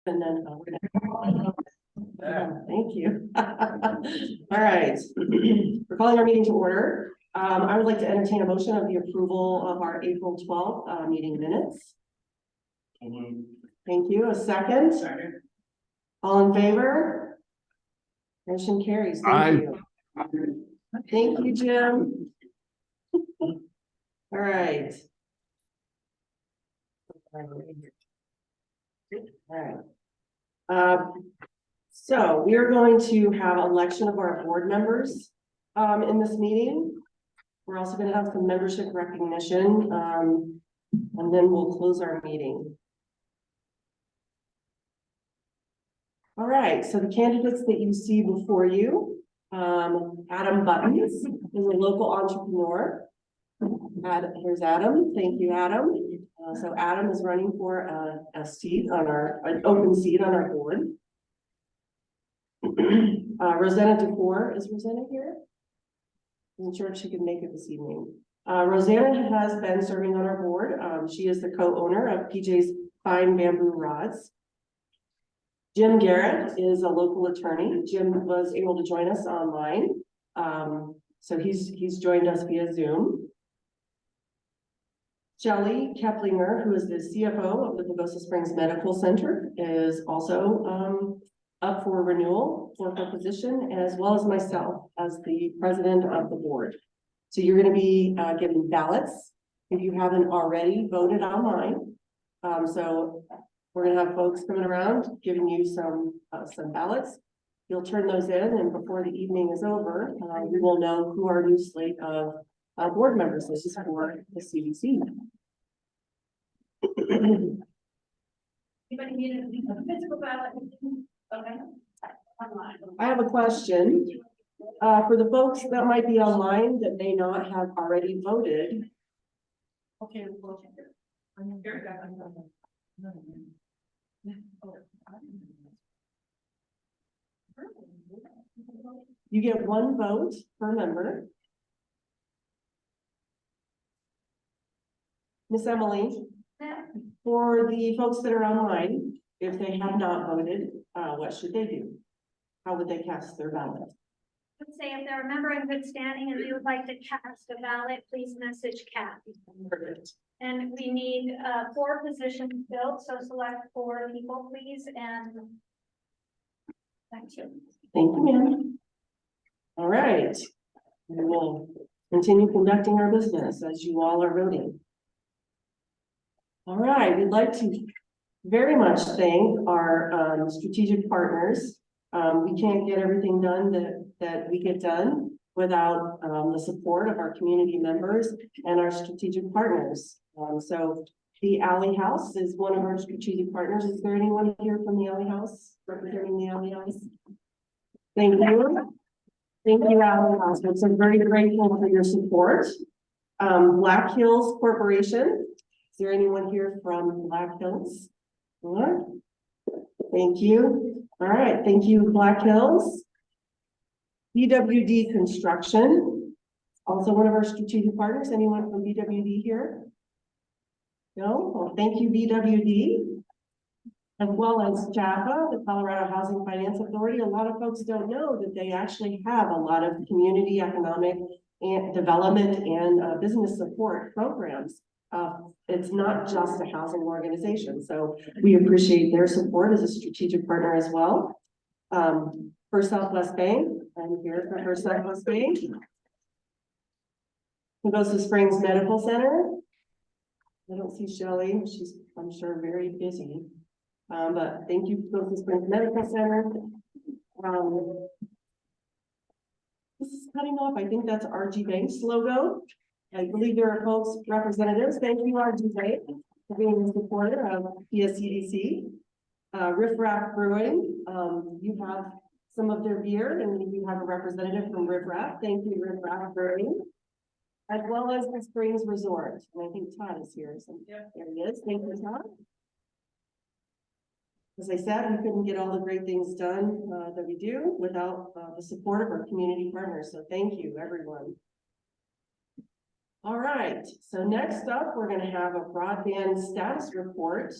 And then thank you. All right, we're calling our meeting to order. I would like to entertain a motion of the approval of our April 12th meeting minutes. Thank you. A second. Second. All in favor? Motion carries. Thank you. Thank you, Jim. All right. All right. So we are going to have election of our board members in this meeting. We're also going to have some membership recognition, and then we'll close our meeting. All right, so the candidates that you see before you, Adam Buttons is a local entrepreneur. Here's Adam. Thank you, Adam. So Adam is running for an open seat on our board. Rosanna DeFore, is Rosanna here? I'm sure if she can make it this evening. Rosanna has been serving on our board. She is the co-owner of PJ's Fine Bamboo Rods. Jim Garrett is a local attorney. Jim was able to join us online. So he's joined us via Zoom. Shelley Keplinger, who is the CFO of the Pagosa Springs Medical Center, is also up for renewal for her position, as well as myself as the president of the board. So you're going to be getting ballots if you haven't already voted online. So we're going to have folks coming around giving you some ballots. You'll turn those in, and before the evening is over, we will know who our new slate of board members is for the CDC. Anybody need a physical ballot? Okay. I have a question for the folks that might be online that may not have already voted. Okay, well, You get one vote per member. Miss Emily, for the folks that are online, if they have not voted, what should they do? How would they cast their ballot? Let's say if they're a member in good standing and they would like to cast a ballot, please message Kathy. Perfect. And we need 4 positions filled, so select 4 people, please, and thank you. Thank you, ma'am. All right. We will continue conducting our business as you all are voting. All right, we'd like to very much thank our strategic partners. We can't get everything done that we get done without the support of our community members and our strategic partners. So the Alley House is one of our strategic partners. Is there anyone here from the Alley House representing the Alley House? Thank you. Thank you, Alley House. We're so very grateful for your support. Black Hills Corporation. Is there anyone here from Black Hills? Sure. Thank you. All right, thank you, Black Hills. BWD Construction, also one of our strategic partners. Anyone from BWD here? No? Well, thank you, BWD. As well as JAFA, the Colorado Housing Finance Authority. A lot of folks don't know that they actually have a lot of community economic and development and business support programs. It's not just a housing organization, so we appreciate their support as a strategic partner as well. First Southwest Bank, I'm here for First Southwest Bank. Pagosa Springs Medical Center. I don't see Shelley, she's, I'm sure, very busy. But thank you, Pagosa Springs Medical Center. This is cutting off, I think that's RG Bank's logo. I believe there are folks, representatives. Thank you, RG Bank, for being a supporter of PSCDC. Riff Raff Brewing, you have some of their beer, and you have a representative from Riff Raff. Thank you, Riff Raff Brewing. As well as the Springs Resort. And I think Todd is here. So yeah. There he is. Thank you, Todd. As I said, we couldn't get all the great things done that we do without the support of our community partners. So thank you, everyone. All right, so next up, we're going to have a broadband status report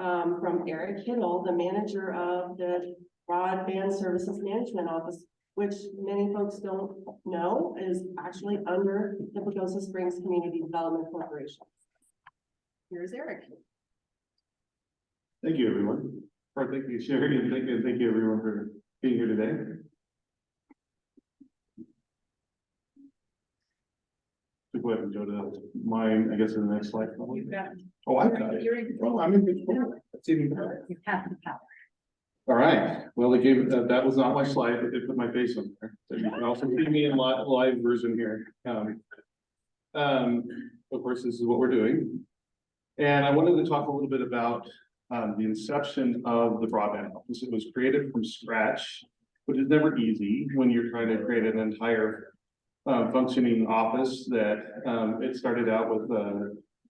from Eric Hittle, the manager of the Broadband Services Management Office, which many folks don't know is actually under the Pagosa Springs Community Development Corporation. Here's Eric. Thank you, everyone. Or thank you, Sherry, and thank you everyone for being here today. So go ahead and go to mine, I guess, in the next slide. Probably. You've got. Oh, I've got it. You're in. Oh, I'm in page 4. That's even better. You have the power. All right. Well, they gave that was not my slide, but they put my face on there. So you can also see me in live version here. Of course, this is what we're doing. And I wanted to talk a little bit about the inception of the broadband office. It was created from scratch, which is never easy when you're trying to create an entire functioning office. That it started out with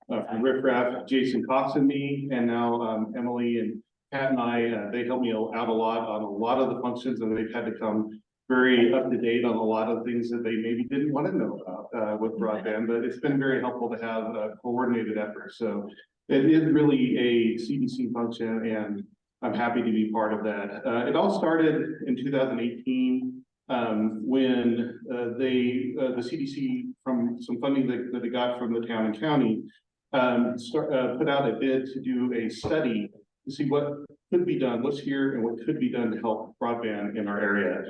from Riff Raff, Jason Cox and me, and now Emily and Pat and I, they helped me out a lot on a lot of the functions, and they've had to come very up to date on a lot of things that they maybe didn't want to know about with broadband, but it's been very helpful to have a coordinated effort. So it is really a CDC function, and I'm happy to be part of that. It all started in 2018 when the CDC, from some funding that they got from the town and county, put out a bid to do a study to see what could be done, what's here, and what could be done to help broadband in our area.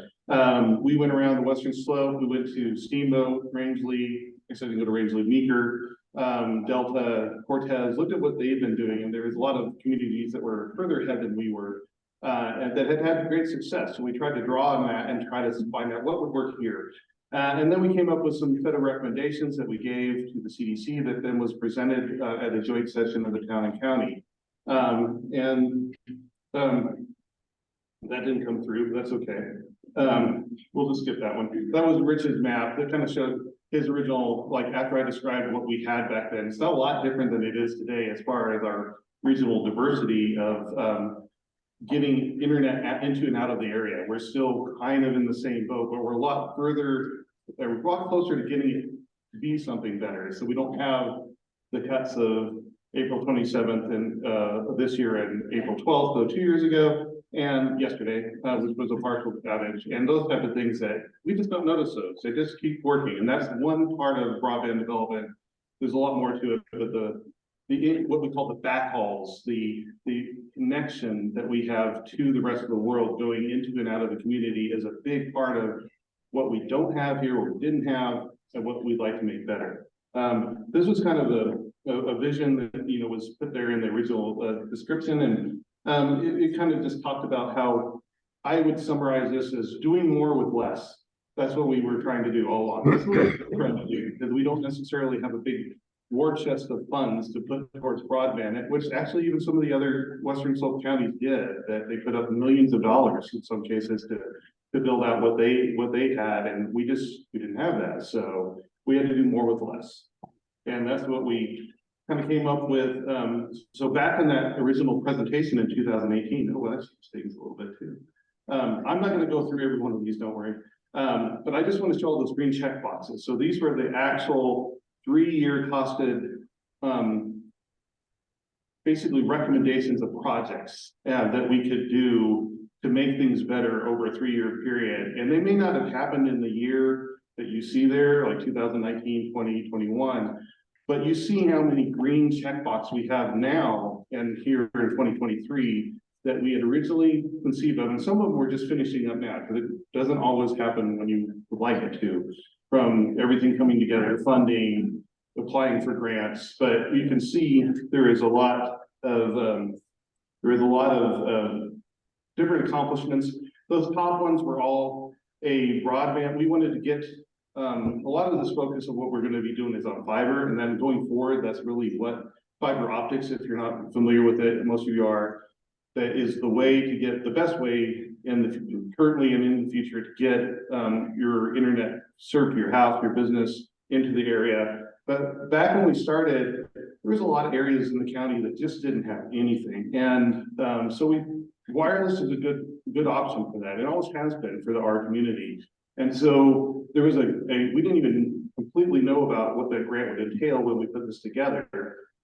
We went around the Western Slope. We went to Steamboat, Rangeley. I said we go to Rangeley, Meeker, Delta, Cortez. Looked at what they've been doing, and there was a lot of communities that were further ahead than we were, and that had great success. So we tried to draw on that and try to find out what would work here. And then we came up with some set of recommendations that we gave to the CDC that then was presented at a joint session of the town and county. That didn't come through, but that's okay. We'll just skip that one. That was Rich's map that kind of showed his original, like after I described what we had back then. It's not a lot different than it is today as far as our regional diversity of getting internet into and out of the area. We're still kind of in the same boat, but we're a lot further, we're a lot closer to getting it to be something better. So we don't have the cuts of April 27th and this year and April 12th, so 2 years ago, and yesterday, which was a partial outage, and those type of things that we just don't notice those. They just keep working, and that's one part of broadband development. There's a lot more to it, but the what we call the backhauls, the connection that we have to the rest of the world going into and out of the community is a big part of what we don't have here, what we didn't have, and what we'd like to make better. This was kind of a vision that was put there in the original description, and it kind of just talked about how I would summarize this as doing more with less. That's what we were trying to do all along. That's what we're trying to do, because we don't necessarily have a big war chest of funds to put towards broadband, which actually even some of the other Western Slope counties did, that they put up millions of dollars in some cases to build out what they had, and we didn't have that. So we had to do more with less. And that's what we kind of came up with. So back in that original presentation in 2018, oh, that things a little bit too. I'm not going to go through every one of these, don't worry. But I just want to show all those green check boxes. So these were the actual 3-year costed, basically recommendations of projects that we could do to make things better over a 3-year period. And they may not have happened in the year that you see there, like 2019, 20, 21, but you see how many green checkbox we have now and here in 2023 that we had originally conceived of, and some of them we're just finishing up now, because it doesn't always happen when you would like it to, from everything coming together, funding, applying for grants. But you can see there is a lot of different accomplishments. Those top ones were all a broadband. We wanted to get a lot of this focus of what we're going to be doing is on fiber, and then going forward, that's really what fiber optics, if you're not familiar with it, most of you are, that is the way to get the best way currently and in the future to get your internet served to your house, your business, into the area. But back when we started, there was a lot of areas in the county that just didn't have anything, and so wireless is a good option for that. It always has been for our community. And so there was we didn't even completely know about what that grant would entail when we put this together.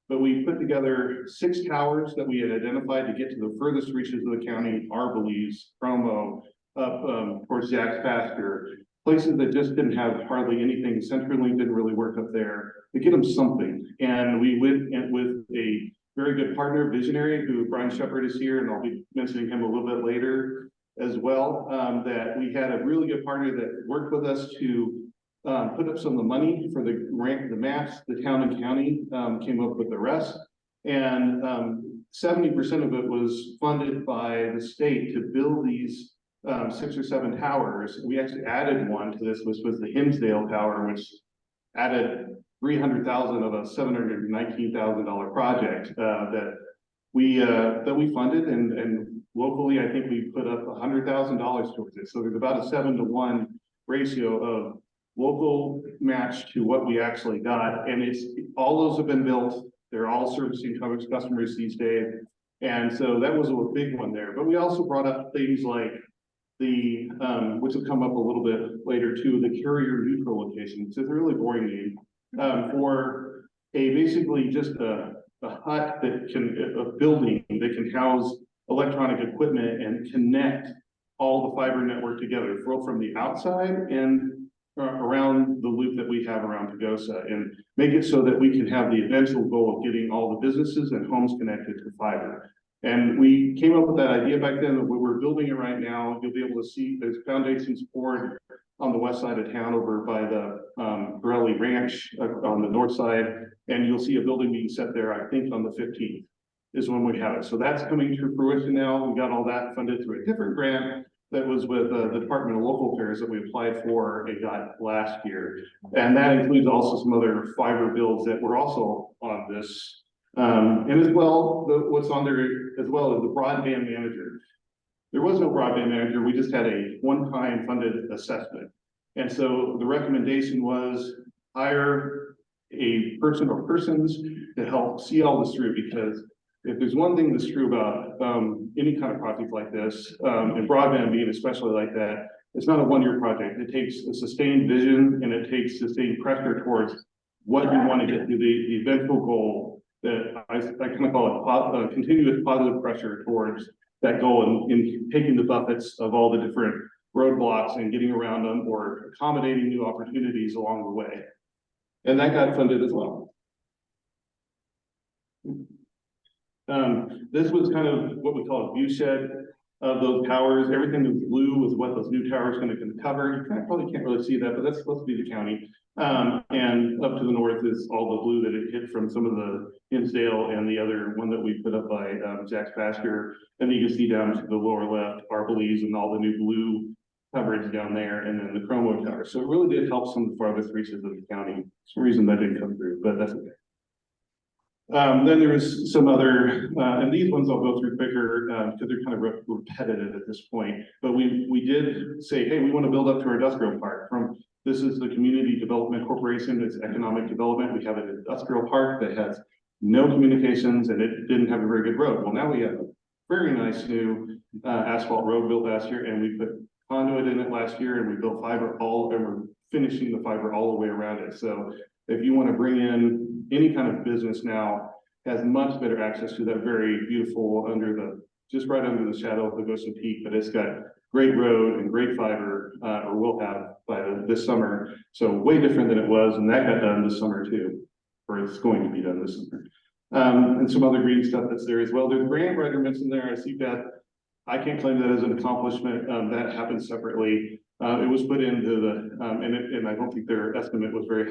but we put together 6 towers that we had identified to get to the furthest reaches of the county, Arborlees, Promo, up towards Jack's pasture, places that just didn't have hardly anything. CenturyLink didn't really work up there to get them something. And we went with a very good partner, visionary, who Brian Shepard is here, and I'll be mentioning him a little bit later as well, that we had a really good partner that worked with us to put up some of the money for the maps. The town and county came up with the rest. And 70% of it was funded by the state to build these 6 or 7 towers. We actually added one to this, which was the Hinsdale Tower, which added $300,000 of a $719,000 project that we funded, and locally I think we put up $100,000 towards it. So there's about a 7-to-1 ratio of local match to what we actually got, and it's all those have been built. They're all servicing customers these days, and so that was a big one there. But we also brought up things like the which will come up a little bit later too, the carrier neutral location. It's a really boring name for a basically just a hut that can, a building that can house electronic equipment and connect all the fiber network together, from the outside and around the loop that we have around Pagosa, and make it so that we can have the eventual goal of getting all the businesses and homes connected to fiber. And we came up with that idea back then. We're building it right now. You'll be able to see there's foundations poured on the west side of town over by the Borelli Ranch on the north side. And you'll see a building being set there, I think on the 15th is when we have it. So that's coming to fruition now. We got all that funded through a different grant that was with the Department of Local Affairs that we applied for and got last year. And that includes also some other fiber builds that were also on this. And as well, what's on there as well is the broadband manager. There was no broadband manager. We just had a one-time funded assessment. And so the recommendation was hire a person or persons to help see all this through, because if there's one thing that's true about any kind of project like this, and broadband being especially like that, it's not a one-year project. It takes a sustained vision, and it takes sustained pressure towards what you want to get to the eventual goal that I kind of call it continuous positive pressure towards that goal, and in taking the buffets of all the different roadblocks and getting around them or accommodating new opportunities along the way. And that got funded as well. This was kind of what we call a view shed of those towers. Everything that was blue was what those new towers going to cover. You probably can't really see that, but that's supposed to be the county. And up to the north is all the blue that it hit from some of the Hinsdale and the other one that we put up by Jack's pasture. And you can see down to the lower left, Arborlees and all the new blue coverage down there, and then the Chromo Tower. So it really did help some of the farthest reaches of the county. For some reason that didn't come through, but that's okay. Then there was some other, and these ones I'll go through quicker because they're kind of repetitive at this point. But we did say, hey, we want to build up to our industrial park. This is the Community Development Corporation. It's economic development. We have an industrial park that has no communications, and it didn't have a very good road. Well, now we have a very nice new asphalt road built last year, and we put conduit in it last year, and we built fiber and we're finishing the fiber all the way around it. So if you want to bring in any kind of business now, has much better access to that very beautiful just right under the shadow of Pagosa Peak, but it's got great road and great fiber, or will have by this summer. So way different than it was, and that got done this summer too, or it's going to be done this summer. And some other green stuff that's there as well. There's grant writer mentioned there. I see that. I can't claim that as an accomplishment. That happened separately. It was put into the, and I don't think their estimate was very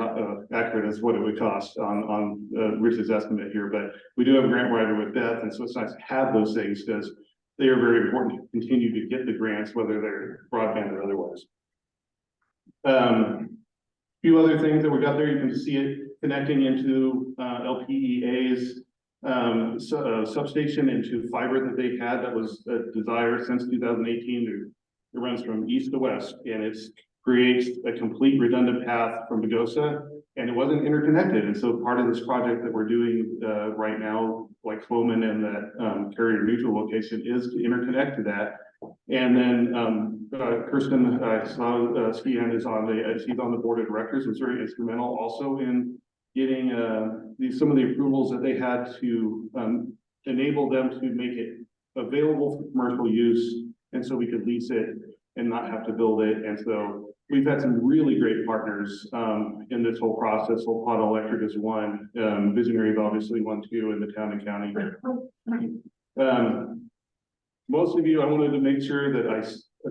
accurate as what it would cost on Rich's estimate here, but we do have a grant writer with Beth, and so it's nice to have those things because they are very important to continue to get the grants, whether they're broadband or otherwise. A few other things that we got there, you can see it connecting into LPEA's substation into fiber that they had. That was a desire since 2018. It runs from east to west, and it creates a complete redundant path from Pagosa, and it wasn't interconnected. And so part of this project that we're doing right now, like Floman and that carrier neutral location, is to interconnect to that. And then Kirsten, I saw Skian is she's on the board of directors, and very instrumental also in getting some of the approvals that they had to enable them to make it available for commercial use, and so we could lease it and not have to build it. And so we've had some really great partners in this whole process. Palo Electric is one, Visionary is obviously one too, in the town and county. Most of you, I wanted to make sure that I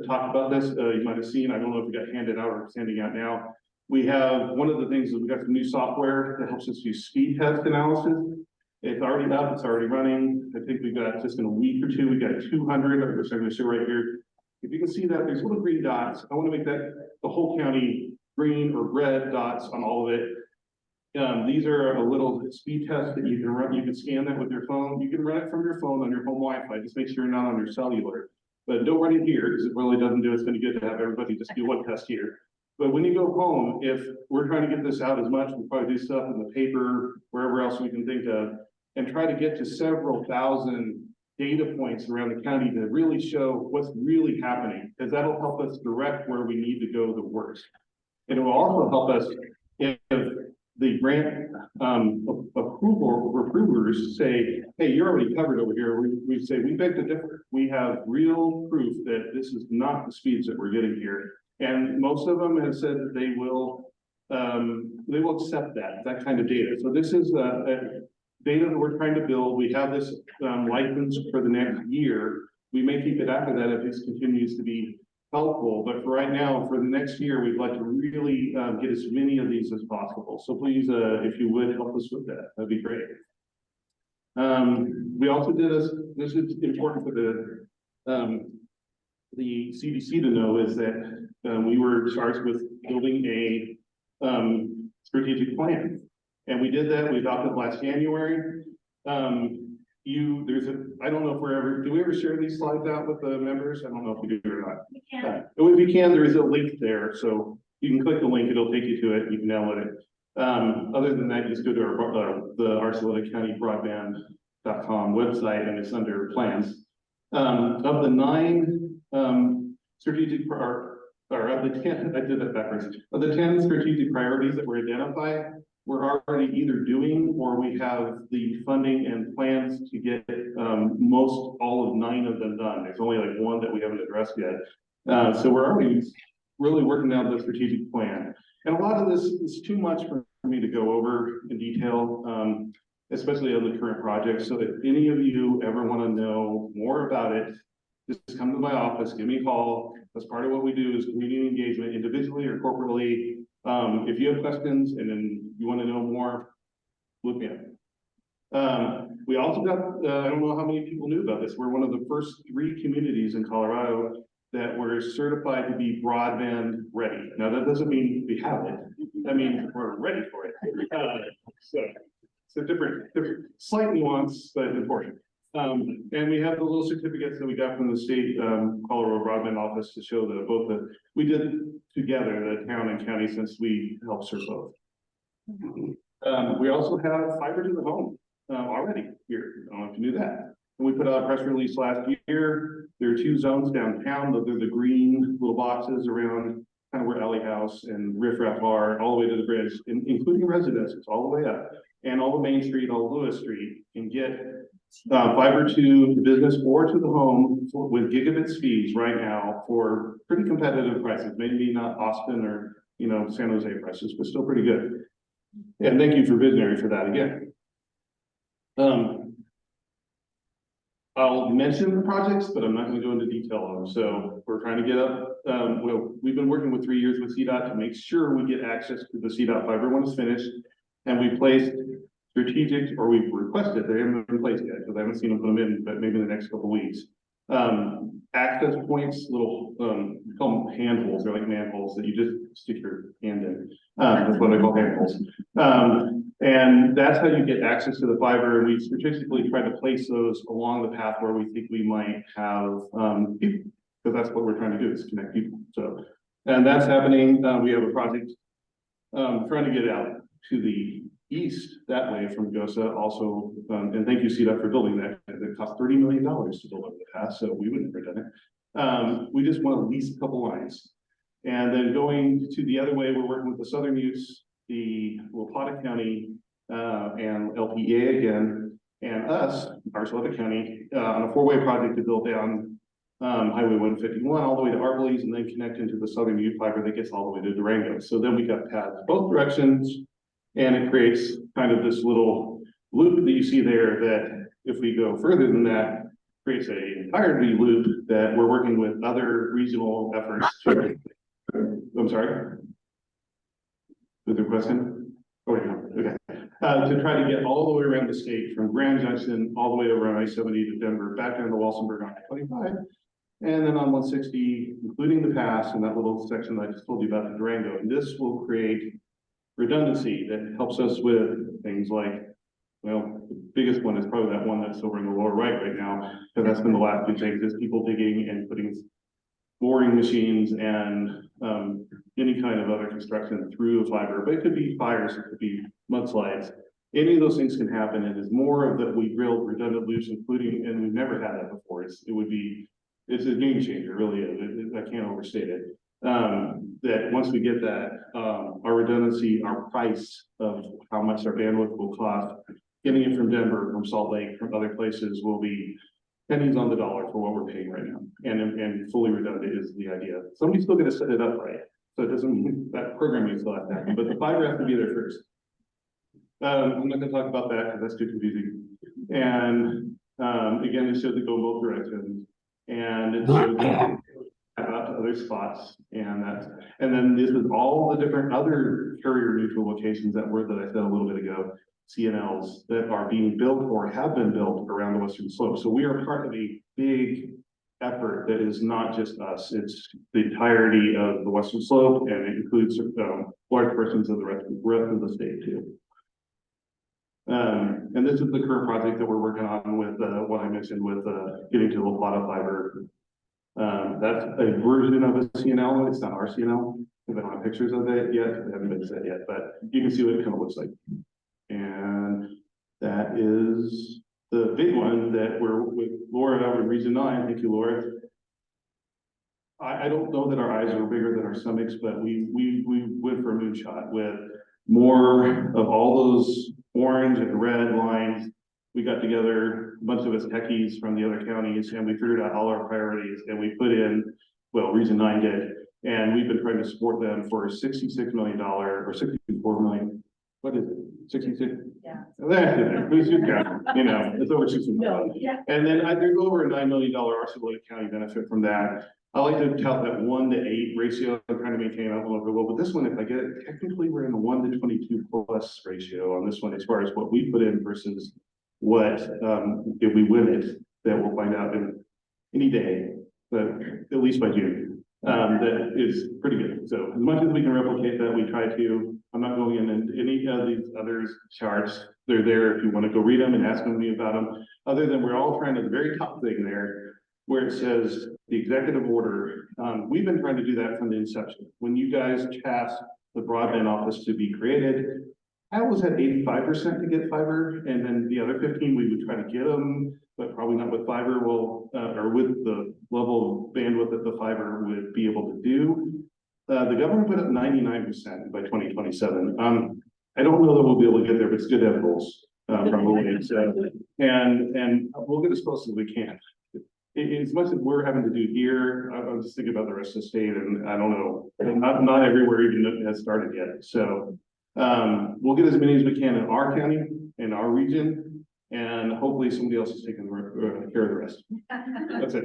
talked about this. You might have seen, I don't know if it got handed out or standing out now. We have, one of the things is we got some new software that helps us do speed test analysis. It's already up, it's already running. I think we got just in a week or two, we got 200, which I'm going to show right here. If you can see that, there's little green dots. I want to make that the whole county green or red dots on all of it. These are a little speed test that you can run. You can scan that with your phone. You can run it from your phone on your home Wi-Fi. Just make sure you're not on your cellular. But don't run it here because it really doesn't do. It's going to be good to have everybody just do one test here. But when you go home, if we're trying to get this out as much, we'll probably do stuff in the paper, wherever else we can think of, and try to get to several thousand data points around the county to really show what's really happening, because that'll help us direct where we need to go the worst. And it will also help us if the grant approvers say, hey, you're already covered over here. We say, we beg to differ. We have real proof that this is not the speeds that we're getting here. And most of them have said that they will accept that kind of data. So this is a data that we're trying to build. We have this license for the next year. We may keep it after that if this continues to be helpful, but for right now, for the next year, we'd like to really get as many of these as possible. So please, if you would help us with that, that'd be great. We also did this is important for the CDC to know, is that we were charged with building a strategic plan. And we did that. We adopted last January. I don't know if do we ever share these slides out with the members? I don't know if we do or not. We can. If you can, there is a link there. So you can click the link, it'll take you to it. You can download it. Other than that, just go to the Arceletta County Broadband.com website, and it's under plans. Of the 9 strategic, or of the 10, I did that backwards. Of the 10 strategic priorities that were identified, we're already either doing, or we have the funding and plans to get all of 9 of them done. There's only like 1 that we haven't addressed yet. So we're already really working out the strategic plan. And a lot of this is too much for me to go over in detail, especially on the current project. So if any of you ever want to know more about it, just come to my office, give me a call. That's part of what we do, is community engagement, individually or corporately. If you have questions and then you want to know more, look me up. We also got, I don't know how many people knew about this. We're one of the first 3 communities in Colorado that were certified to be broadband ready. Now, that doesn't mean we have it. That means we're ready for it. So it's a different, slight nuance, but important. And we have the little certificates that we got from the state Colorado Broadband Office to show that we did together, the town and county, since we helped serve both. We also have fiber to the home already here. I don't know if you knew that. And we put out a press release last year. There are 2 zones downtown. Those are the green little boxes around kind of where Alley House and Riff Raff are, all the way to the bridge, including residences all the way up, and all the Main Street, all Lewis Street, and get fiber to the business or to the home with gigabit speeds right now for pretty competitive prices. Maybe not Austin or San Jose prices, but still pretty good. And thank you for Visionary for that again. I'll mention the projects, but I'm not going to go into detail on them. So we're trying to get up. We've been working with 3 years with CDOT to make sure we get access to the CDOT fiber when it's finished. And we placed strategic, or we've requested, they haven't been placed yet because I haven't seen them put them in, but maybe in the next couple of weeks. Access points, little, we call them handholds. They're like manholes that you just stick your hand in. That's what I call handholds. And that's how you get access to the fiber. And we strategically try to place those along the path where we think we might have people, because that's what we're trying to do, is connect people. So, and that's happening. We have a project trying to get out to the east that way from Pagosa also, and thank you CDOT for building that. It cost $30 million to build over the path, so we wouldn't have done it. We just want to lease a couple lines. And then going to the other way, we're working with the Southern Utes the Wapata County, and LPEA again, and us, Arceletta County, on a four-way project to build down Highway 151 all the way to Arborlees and then connect into the Southern Ute Fiber that gets all the way to Durango. So then we got paths both directions, and it creates kind of this little loop that you see there that if we go further than that, creates an entirety loop that we're working with other regional efforts to, I'm sorry? Was there a question? Oh, yeah, okay. To try to get all the way around the state from Grand Junction, all the way over I-70 to Denver, back down to Walsenburg on I-25, and then on 160, including the pass and that little section that I just told you about to Durango. And this will create redundancy that helps us with things like, well, the biggest one is probably that one that's over in the lower right now, because that's been the last two things, is people digging and putting boring machines and any kind of other construction through a fiber, but it could be fires, it could be mudslides. Any of those things can happen, and it's more of that we drilled redundant loops, including, and we've never had that before. It's a game changer, really is. I can't overstate it. That once we get that, our redundancy, our price of how much our bandwidth will cost, getting it from Denver, from Salt Lake, from other places will be pennies on the dollar for what we're paying right now. And fully redundant is the idea. Somebody's still gonna set it up right. So it doesn't mean that programming still has to happen, but the fiber has to be there first. I'm not gonna talk about that because that's too confusing. And again, it shows it go both directions. And it shows out to other spots. And then this is all the different other carrier neutral locations, that word that I said a little bit ago, CNLs, that are being built or have been built around the Western Slope. So we are part of a big effort that is not just us, it's the entirety of the Western Slope, and it includes large portions of the rest of the state too. And this is the current project that we're working on with what I mentioned with getting to La Plata fiber. That's a version of a CNL, it's not our CNL. I don't have pictures of it yet, they haven't been set yet, but you can see what it kind of looks like. And that is the big one that we're with Laura over in Region 9. Thank you, Laura. I don't know that our eyes are bigger than our stomachs, but we went for a moonshot with more of all those orange and red lines. We got together, a bunch of us techies from the other counties, and we figured out all our priorities, and we put in, well, Region 9 did, and we've been trying to support them for $66 million or $64 million. What is it? 66? Yeah. That's it. Who's your count? You know, it's over 60 million. Yeah. And then there's over a $9 million Arceletta County benefit from that. I like to count that 1 to 8 ratio. I'm trying to maintain a little bit well, but this one, if I get it, technically we're in a 1 to 22 plus ratio on this one, as far as what we put in versus what, if we win it, that we'll find out in any day, but at least by June. That is pretty good. So as much as we can replicate that, we try to. I'm not going into any of these others charts. They're there if you want to go read them and ask me about them. Other than we're all trying to, the very top thing there, where it says the executive order. We've been trying to do that from the inception. When you guys tasked the broadband office to be created, I was at 85% to get fiber, and then the other 15 we would try to get them, but probably not with fiber. Well, or with the level of bandwidth that the fiber would be able to do. The government put up 99% by 2027. I don't know that we'll be able to get there, but it's good to have goals. Probably. And we'll get as close as we can. As much as we're having to do here, I'm just thinking about the rest of the state, and I don't know, not everywhere even has started yet. So we'll get as many as we can in our county, in our region, and hopefully somebody else is taking care of the rest. That's it.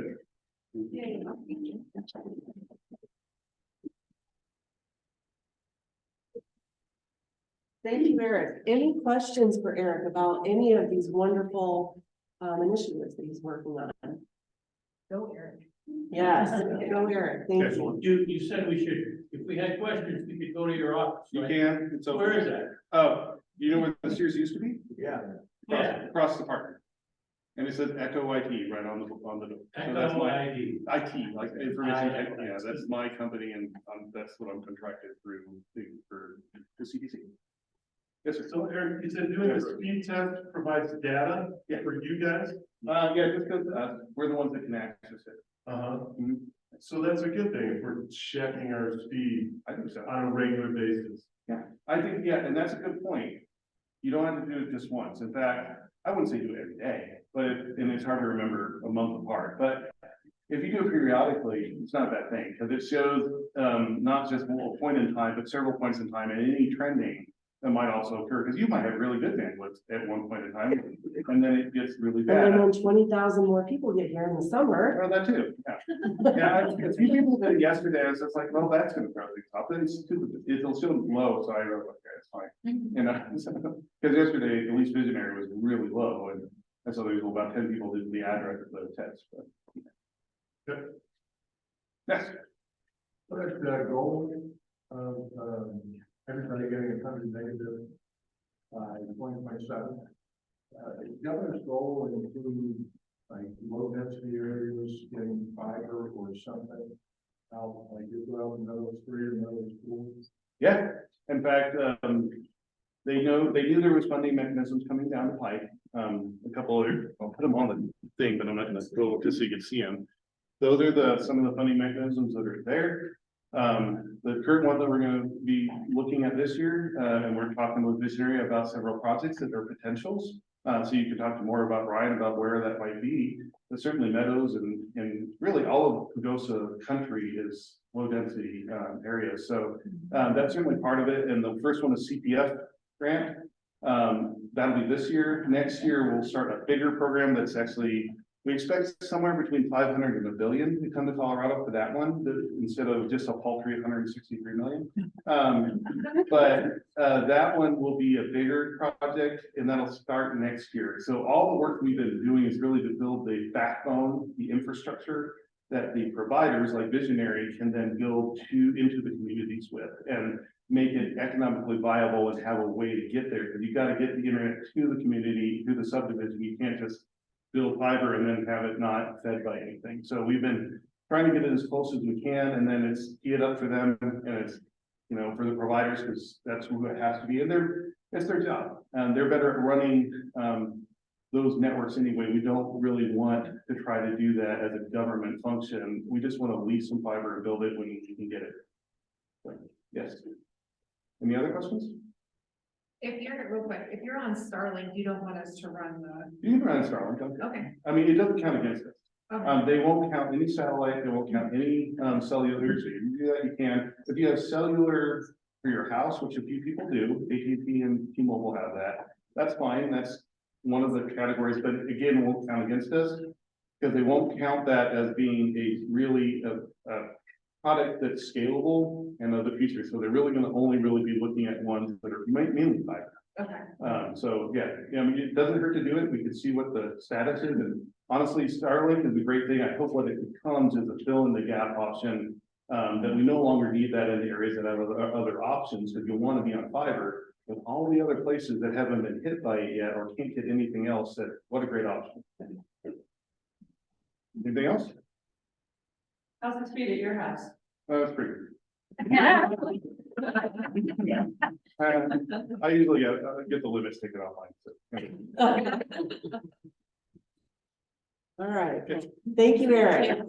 Thank you, Eric. Any questions for Eric about any of these wonderful initiatives that he's working on? Go, Eric. Yes, go Eric. Thank you. You said we should, if we had questions, we could go to your office, You right? can. It's Where is that? Oh, you know where the Sears used to be? Yeah. Across the park. And it says Echo IT right on the door. So that's Echo my ID. IT, like information tech. Yeah, that's my company, and that's what I'm contracted through for the CDC. Yes, sir. So Eric, you said doing the speed test provides data for you guys? Yeah, just because we're the ones that can access it. So that's a good thing if we're checking our speed I think so. on a regular basis. Yeah, I think, yeah, and that's a good point. You don't have to do it just once. In fact, I wouldn't say do it every day, but, and it's hard to remember a month apart, but if you do it periodically, it's not a bad thing, because it shows, not just a point in time, but several points in time, and any trending that might also occur, because you might have really good bandwidth at one point in time, and then it gets really And then bad. when 20,000 more people get here in the summer, Well, that too, yeah. Yeah, a few people did it yesterday, I was just like, well, that's gonna throw things off, then it'll still low, so I wrote, okay, it's fine. Because yesterday, at least Visionary was really low, and so there was about 10 people did the address of the test, but. Good. Next. What is the goal of, everybody getting 100 negative, in 2027? The governor's goal include like low density areas getting fiber or something out, like you go out in middle three or middle school. Yeah, in fact, they knew there was funding mechanisms coming down the pipe. A couple other, I'll put them on the thing, but I'm not gonna go just so you can see them. Those are some of the funding mechanisms that are there. The current one that we're gonna be looking at this year, and we're talking with Visionary about several projects that are potentials. So you can talk to more about Ryan about where that might be, but certainly Meadows and really all of Pagosa country is low density areas. So that's certainly part of it. And the first one is CPF grant. That'll be this year. Next year, we'll start a bigger program that's actually, we expect somewhere between 500 and $1 billion to come to Colorado for that one, instead of just a paltry 163 million. But that one will be a bigger project, and that'll start next year. So all the work we've been doing is really to build the backbone, the infrastructure that the providers like Visionary can then build into the communities with, and make it economically viable and have a way to get there. Because you got to get the internet to the community, to the subdivision. You can't just build fiber and then have it not fed by anything. So we've been trying to get it as close as we can, and then it's tee it up for them, and it's, you know, for the providers, because that's who it has to be, and it's their job, and they're better at running those networks anyway. We don't really want to try to do that as a government function. We just want to lease some fiber and build it when you can get it. So, yes. Any other questions? If you're, real quick, if you're on Starlink, you don't want us to run the, You can run Starlink. okay, I mean, it doesn't count against us. okay, They won't count any satellite, they won't count any cellular, so you can do that, you can. If you have cellular for your house, which a few people do, AT&T and T-Mobile have that, that's fine, that's one of the categories, but again, it won't count against us, because they won't count that as being a really a product that's scalable and of the future, so they're really gonna only really be looking at ones that are mainly fiber. okay. So yeah, I mean, it doesn't hurt to do it. We can see what the status is, and honestly, Starlink is a great thing. I hope what it becomes is a fill in the gap option. That we no longer need that in the areas that have other options, because you want to be on fiber. With all the other places that haven't been hit by it yet, or can't get anything else, that what a great option. Anything else? How's the speed at your house? That's pretty good. I usually get the limits taken offline. So. all right. Thank you, Eric.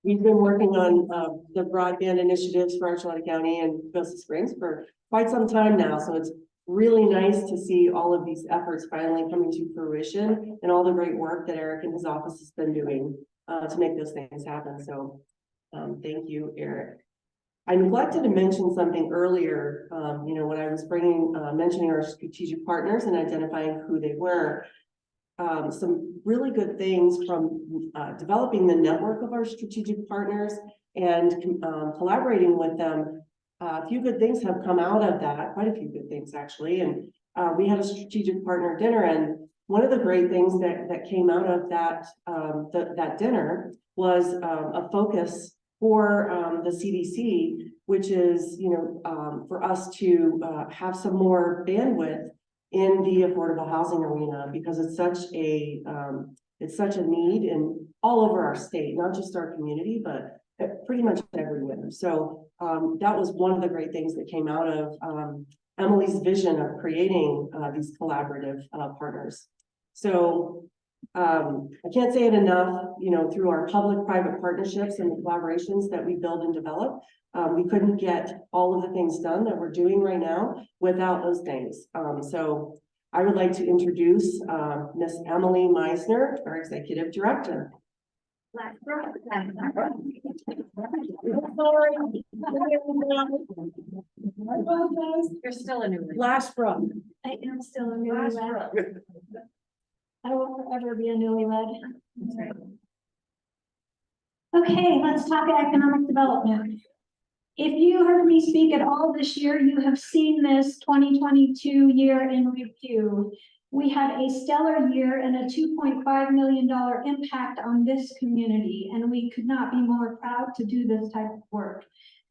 We've been working on the broadband initiatives for Archuleta County and Pagosa Springs for quite some time now. So it's really nice to see all of these efforts finally coming to fruition, and all the great work that Eric and his office has been doing to make those things happen. So thank you, Eric. I neglected to mention something earlier, you know, when I was mentioning our strategic partners and identifying who they were. Some really good things from developing the network of our strategic partners and collaborating with them. A few good things have come out of that, quite a few good things actually. And we had a strategic partner dinner, and one of the great things that came out of that that dinner was a focus for the CDC, which is, you know, for us to have some more bandwidth in the affordable housing arena, because it's such a need in all over our state, not just our community, but pretty much everywhere. So that was one of the great things that came out of Emily's vision of creating these collaborative partners. So I can't say it enough, you know, through our public-private partnerships and the collaborations that we build and develop, we couldn't get all of the things done that we're doing right now without those things. So I would like to introduce Miss Emily Meisner, our Executive Director. You're still a new one. Last Brook. I am still a newlywed. I will forever be a newlywed. That's right. Okay, let's talk economic development. If you heard me speak at all this year, you have seen this 2022 year in review. We had a stellar year and a $2.5 million impact on this community, and we could not be more proud to do this type of work.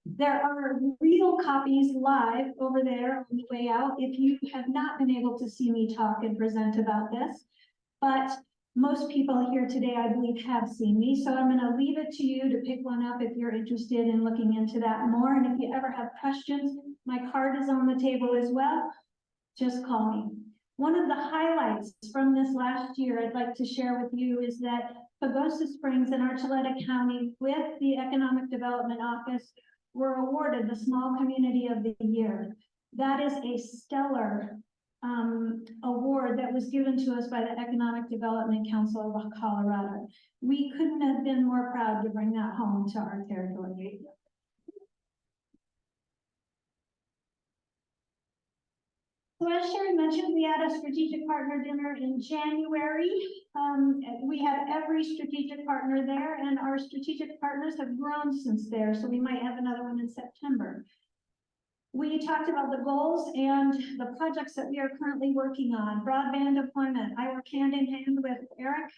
There are real copies live over there on the way out if you have not been able to see me talk and present about this. But most people here today, I believe, have seen me, so I'm going to leave it to you to pick one up if you're interested in looking into that more. And if you ever have questions, my card is on the table as well. Just call me. One of the highlights from this last year I'd like to share with you is that Pagosa Springs in Archuleta County, with the Economic Development Office, were awarded the Small Community of the Year. That is a stellar award that was given to us by the Economic Development Council of Colorado. We couldn't have been more proud to bring that home to our territory. So as Sherry mentioned, we had a strategic partner dinner in January. We had every strategic partner there, and our strategic partners have grown since there, so we might have another one in September. We talked about the goals and the projects that we are currently working on. Broadband deployment. I work hand in hand with Eric.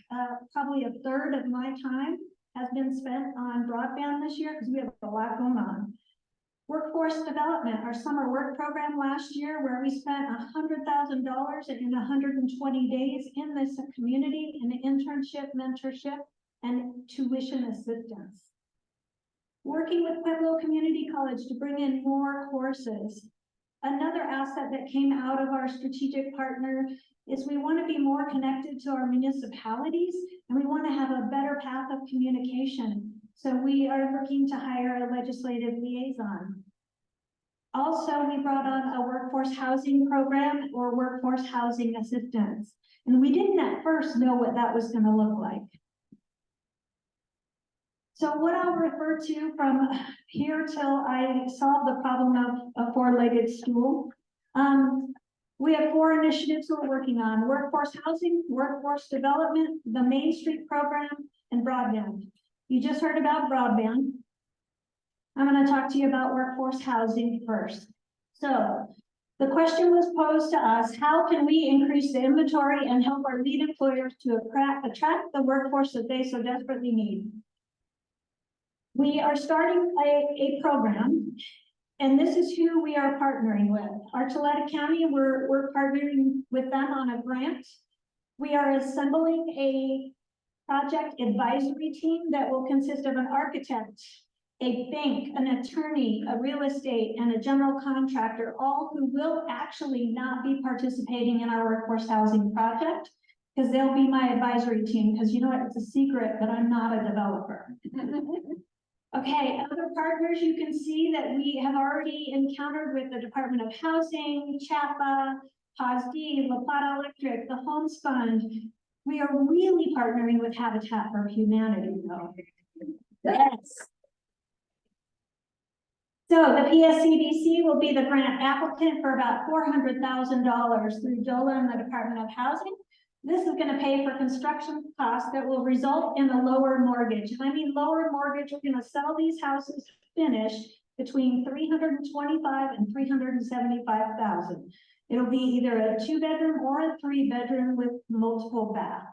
Probably a third of my time has been spent on broadband this year because we have a lot going on. Workforce development, our summer work program last year, where we spent $100,000 in 120 days in this community in internship, mentorship, and tuition assistance. Working with Pueblo Community College to bring in more courses. Another asset that came out of our strategic partner is we want to be more connected to our municipalities, and we want to have a better path of communication. So we are looking to hire a legislative liaison. Also, we brought on a workforce housing program or workforce housing assistance. And we didn't at first know what that was going to look like. So what I'll refer to from here till I solve the problem of a four-legged stool. We have 4 initiatives we're working on: workforce housing, workforce development, the Main Street program, and broadband. You just heard about broadband. I'm going to talk to you about workforce housing first. So the question was posed to us: how can we increase the inventory and help our lead employers to attract the workforce that they so desperately need? We are starting a program, and this is who we are partnering with. Archuleta County, we're partnering with them on a grant. We are assembling a project advisory team that will consist of an architect, a bank, an attorney, a real estate, and a general contractor, all who will actually not be participating in our workforce housing project, because they'll be my advisory team, because you know what, it's a secret, but I'm not a developer. Okay, other partners you can see that we have already encountered with the Department of Housing, CHAPA, PSCDC, La Plata Electric, the Homes Fund. We are really partnering with Habitat for Humanity, though. Yes. So the PSCDC will be the grant applicant for about $400,000 through DOLA and the Department of Housing. This is going to pay for construction costs that will result in a lower mortgage. And I mean lower mortgage, we're going to sell these houses finished between $325,000 and $375,000. It'll be either a 2-bedroom or a 3-bedroom with multiple baths.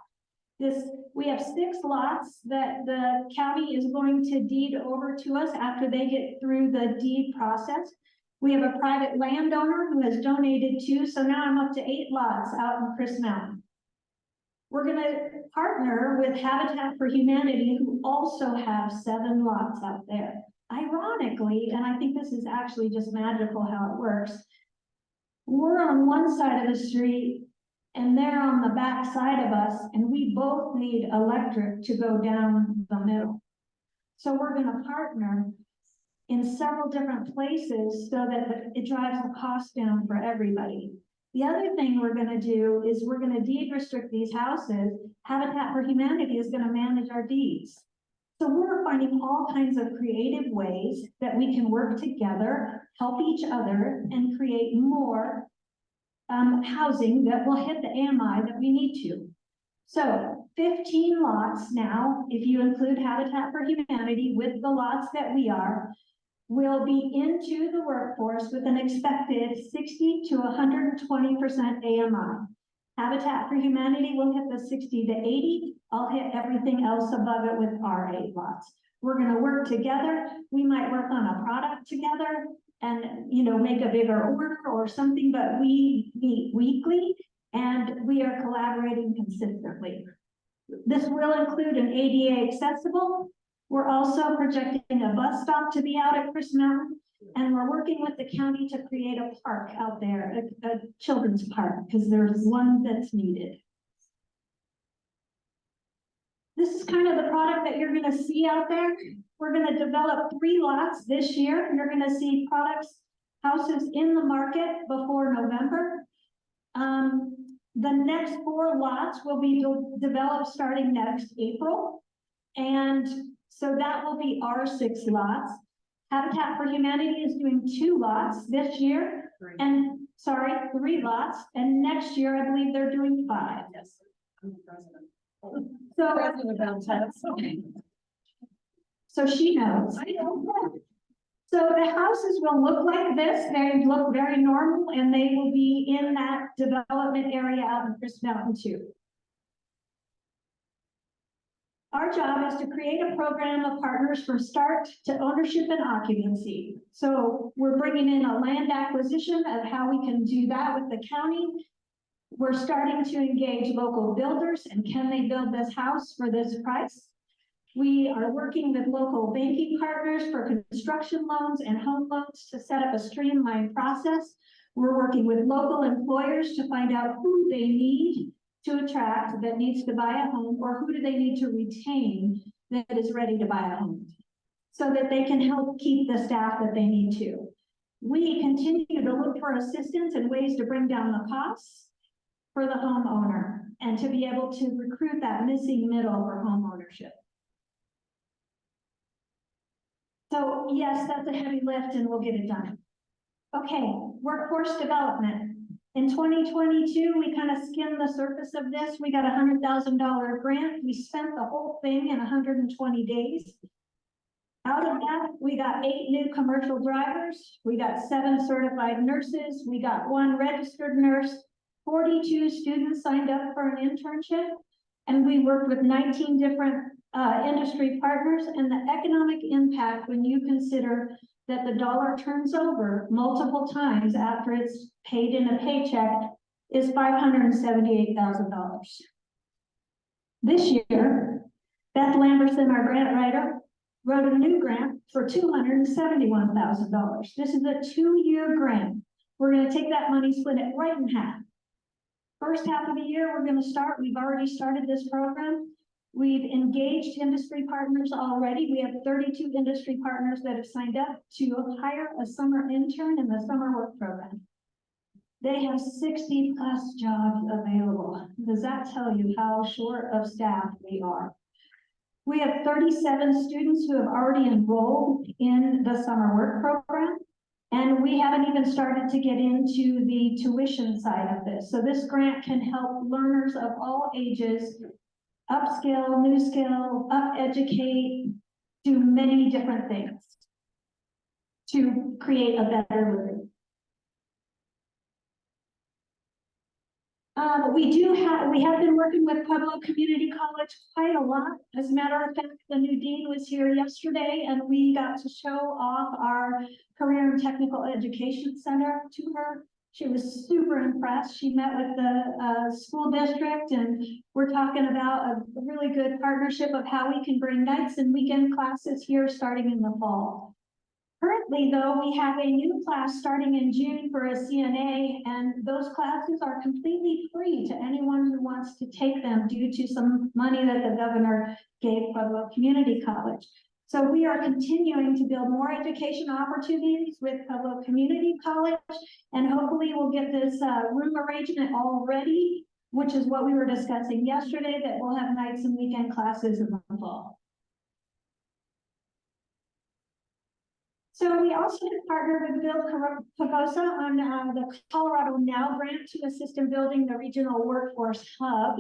We have 6 lots that the county is going to deed over to us after they get through the deed process. We have a private landowner who has donated 2, so now I'm up to 8 lots out in Chris Mountain. We're going to partner with Habitat for Humanity, who also have 7 lots out there. Ironically, and I think this is actually just magical how it works, we're on one side of the street and they're on the back side of us, and we both need electric to go down the middle. So we're gonna partner in several different places so that it drives the cost down for everybody. The other thing we're gonna do is we're gonna deed restrict these houses. Habitat for Humanity is gonna manage our deeds. So we're finding all kinds of creative ways that we can work together, help each other, and create more housing that will hit the AMI that we need to. So 15 lots now, if you include Habitat for Humanity with the lots that we are, will be into the workforce with an expected 60 to 120% AMI. Habitat for Humanity will hit the 60 to 80. I'll hit everything else above it with R8 lots. We're gonna work together. We might work on a product together and, you know, make a bigger order or something, but we meet weekly and we are collaborating consistently. This will include an ADA accessible. We're also projecting a bus stop to be out at Chris Mountain, and we're working with the county to create a park out there, a children's park, because there's one that's needed. This is kind of the product that you're gonna see out there. We're gonna develop 3 lots this year. You're gonna see houses in the market before November. The next 4 lots will be developed starting next April. And so that will be our 6 lots. Habitat for Humanity is doing 2 lots this year, and 3 lots, and next year I believe they're doing 5. Yes. I'm the president. So, President of Valentines. so she knows. So the houses will look like this. They look very normal, and they will be in that development area out in Chris Mountain too. Our job is to create a program of partners from start to ownership and occupancy. So we're bringing in a land acquisition of how we can do that with the county. We're starting to engage local builders, and can they build this house for this price? We are working with local banking partners for construction loans and home loans to set up a streamlined process. We're working with local employers to find out who they need to attract that needs to buy a home, or who do they need to retain that is ready to buy a home, so that they can help keep the staff that they need to. We continue to look for assistance and ways to bring down the costs for the homeowner and to be able to recruit that missing middle for home ownership. So yes, that's a heavy lift and we'll get it done. Okay, workforce development. In 2022, we kind of skimmed the surface of this. We got a $100,000 grant. We spent the whole thing in 120 days. Out of that, we got 8 new commercial drivers. We got 7 certified nurses. We got 1 registered nurse. 42 students signed up for an internship. And we worked with 19 different industry partners. And the economic impact, when you consider that the dollar turns over multiple times after it's paid in a paycheck, is $578,000. This year, Beth Lamberson, our grant writer, wrote a new grant for $271,000. This is a 2-year grant. We're going to take that money, split it right in half. First half of the year, we're going to start. We've already started this program. We've engaged industry partners already. We have 32 industry partners that have signed up to hire a summer intern in the summer work program. They have 60+ jobs available. Does that tell you how short of staff we are? We have 37 students who have already enrolled in the summer work program, and we haven't even started to get into the tuition side of this. So this grant can help learners of all ages upskill, new skill, up-educate, do many different things to create a better living. We have been working with Pueblo Community College quite a lot. As a matter of fact, the new dean was here yesterday and we got to show off our Career and Technical Education Center to her. She was super impressed. She met with the school district, and we're talking about a really good partnership of how we can bring nights and weekend classes here starting in the fall. Currently, though, we have a new class starting in June for a CNA, and those classes are completely free to anyone who wants to take them due to some money that the governor gave Pueblo Community College. So we are continuing to build more education opportunities with Pueblo Community College, and hopefully we'll get this room arrangement all ready, which is what we were discussing yesterday, that we'll have nights and weekend classes in the fall. So we also partnered with Bill Pagosa on the Colorado Now grant to assist in building the regional workforce hub.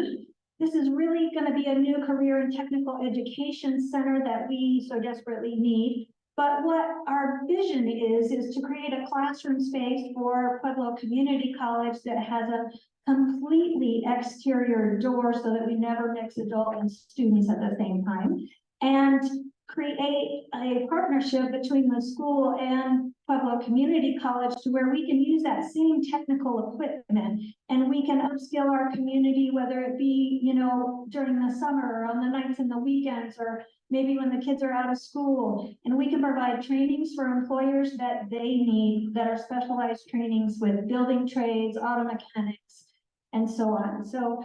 This is really going to be a new career and technical education center that we so desperately need. But what our vision is to create a classroom space for Pueblo Community College that has a completely exterior door so that we never mix adult and students at the same time. And create a partnership between the school and Pueblo Community College to where we can use that same technical equipment and we can upskill our community, whether it be, you know, during the summer or on the nights and the weekends, or maybe when the kids are out of school, and we can provide trainings for employers that they need, that are specialized trainings with building trades, auto mechanics, and so on. So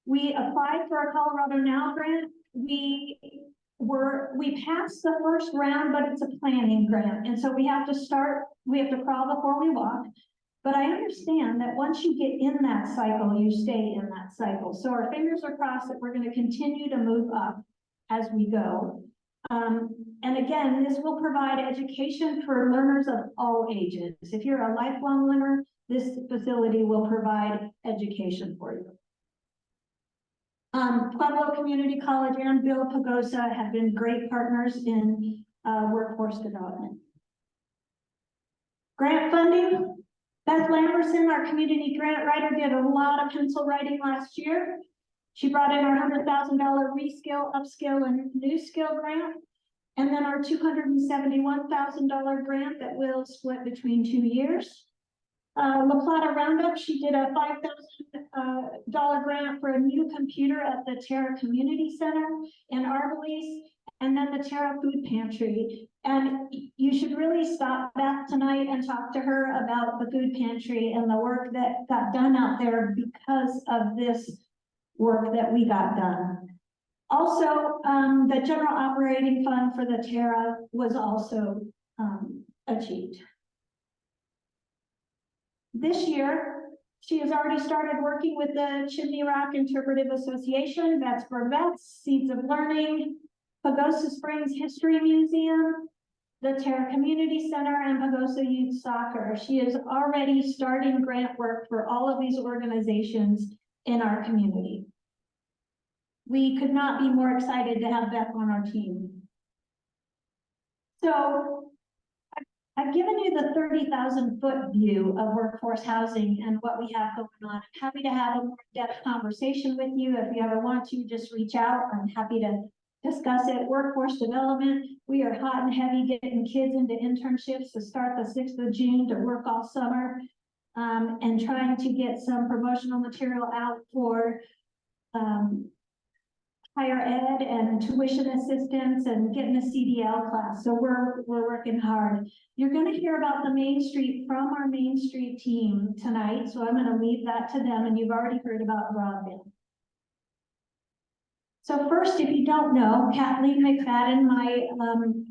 we applied for a Colorado Now grant. We passed the first round, but it's a planning grant. And so we have to crawl before we walk. But I understand that once you get in that cycle, you stay in that cycle. So our fingers are crossed that we're going to continue to move up as we go. And again, this will provide education for learners of all ages. If you're a lifelong learner, this facility will provide education for you. Pueblo Community College and Bill Pagosa have been great partners in workforce development. Grant funding. Beth Lamberson, our community grant writer, did a lot of pencil writing last year. She brought in our $100,000 reskill, upskill, and new skill grant, and then our $271,000 grant that will split between 2 years. La Plata Roundup, she did a $5,000 grant for a new computer at the Terra Community Center in Arbalise, and then the Terra Food Pantry. And you should really stop back tonight and talk to her about the food pantry and the work that got done out there because of this work that we got done. Also, the general operating fund for the Terra was also achieved. This year, she has already started working with the Chimney Rock Interpretive Association, that's for Vets, Seeds of Learning, Pagosa Springs History Museum, the Terra Community Center, and Pagosa Youth Soccer. She is already starting grant work for all of these organizations in our community. We could not be more excited to have Beth on our team. So, I've given you the 30,000-foot view of workforce housing and what we have going on. I'm happy to have a more in-depth conversation with you. If you ever want to, just reach out. I'm happy to discuss it. Workforce development, we are hot and heavy getting kids into internships to start the 6th of June to work all summer, and trying to get some promotional material out for higher ed and tuition assistance and getting a CDL class. So we're working hard. You're going to hear about the Main Street from our Main Street team tonight. So I'm going to leave that to them, and you've already heard about broadband. So first, if you don't know, Kathleen McFadden, my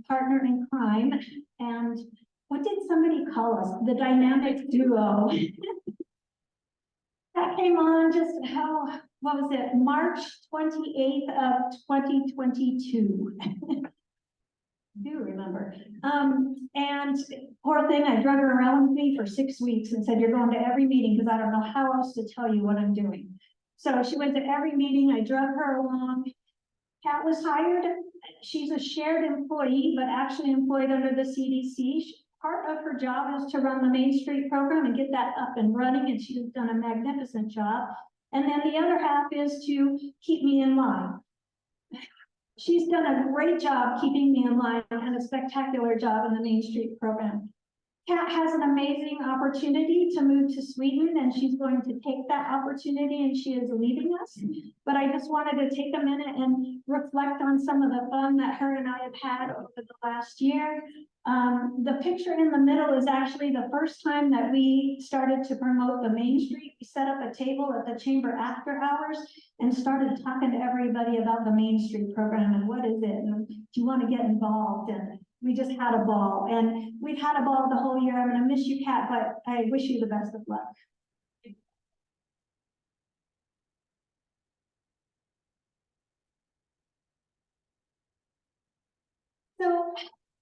partner in crime, and what did somebody call us? The dynamic duo. That came on just what was it? March 28th of 2022. Do remember. And poor thing, I drug her around with me for 6 weeks and said, you're going to every meeting because I don't know how else to tell you what I'm doing. So she went to every meeting. I drug her along. Kat was hired. She's a shared employee, but actually employed under the CDC. Part of her job is to run the Main Street program and get that up and running, and she's done a magnificent job. And then the other half is to keep me in line. She's done a great job keeping me in line and a spectacular job in the Main Street program. Kat has an amazing opportunity to move to Sweden, and she's going to take that opportunity, and she is leaving us. But I just wanted to take a minute and reflect on some of the fun that her and I have had over the last year. The picture in the middle is actually the first time that we started to promote the Main Street. We set up a table at the chamber after hours and started talking to everybody about the Main Street program and what is it, and do you want to get involved? And we just had a ball, and we've had a ball the whole year. I'm gonna miss you, Kat, but I wish you the best of luck. So